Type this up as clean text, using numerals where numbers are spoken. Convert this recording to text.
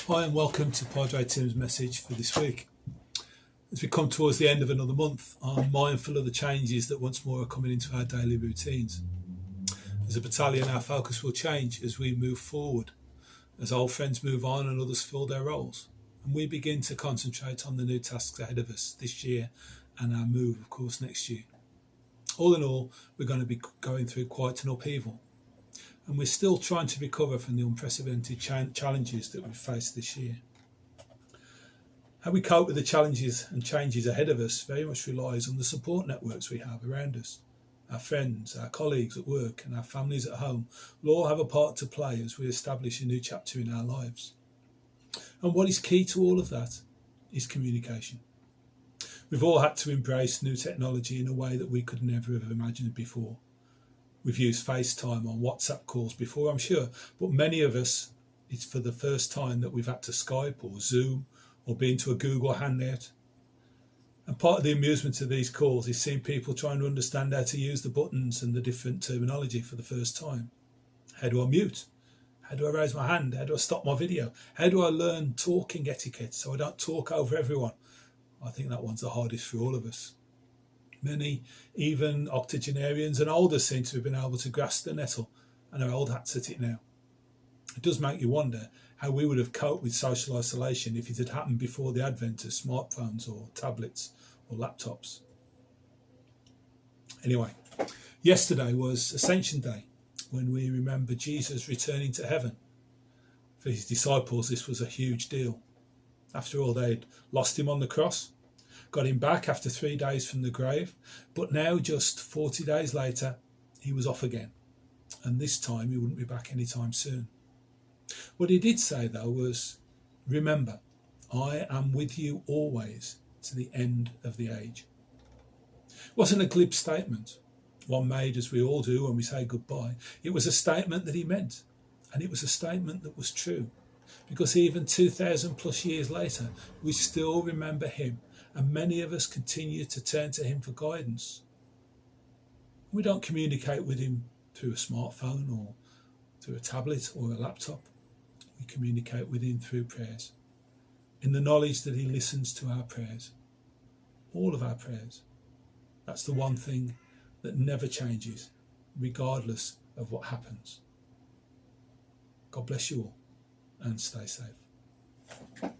Hi and welcome to Padre Tim's message for this week. As we come towards the end of another month, I'm mindful of the changes that once more are coming into our daily routines. As a battalion, our focus will change as we move forward, as old friends move on and others fill their roles, and we begin to concentrate on the new tasks ahead of us this year and our move, of course, next year. All in all, we're going to be going through quite an upheaval, and we're still trying to recover from the unprecedented challenges that we've faced this year. How we cope with the challenges and changes ahead of us very much relies on the support networks we have around us. Our friends, our colleagues at work and our families at home will all have a part to play as we establish a new chapter in our lives. And what is key to all of that is communication. We've all had to embrace new technology in a way that we could never have imagined before. We've used FaceTime on WhatsApp calls before, I'm sure, but many of us, it's for the first time that we've had to Skype or Zoom or be into a Google Hangout. And part of the amusement of these calls is seeing people trying to understand how to use the buttons and the different terminology for the first time. How do I mute? How do I raise my hand? How do I stop my video? How do I learn talking etiquette so I don't talk over everyone? I think that one's the hardest for all of us. Many, even octogenarians and older, seem to have been able to grasp the nettle and are old hats at it now. It does make you wonder how we would have coped with social isolation if it had happened before the advent of smartphones or tablets or laptops. Anyway, yesterday was Ascension Day, when we remember Jesus returning to heaven. For his disciples, this was a huge deal. After all, they'd lost him on the cross, got him back after 3 days from the grave, but now just 40 days later, he was off again. And this time he wouldn't be back anytime soon. What he did say, though, was, "Remember, I am with you always to the end of the age." It wasn't a glib statement, one made as we all do when we say goodbye. It was a statement that he meant, and it was a statement that was true, because even 2,000 plus years later, we still remember him, and many of us continue to turn to him for guidance. We don't communicate with him through a smartphone or through a tablet or a laptop. We communicate with him through prayers, in the knowledge that he listens to our prayers, all of our prayers. That's the one thing that never changes, regardless of what happens. God bless you all and stay safe.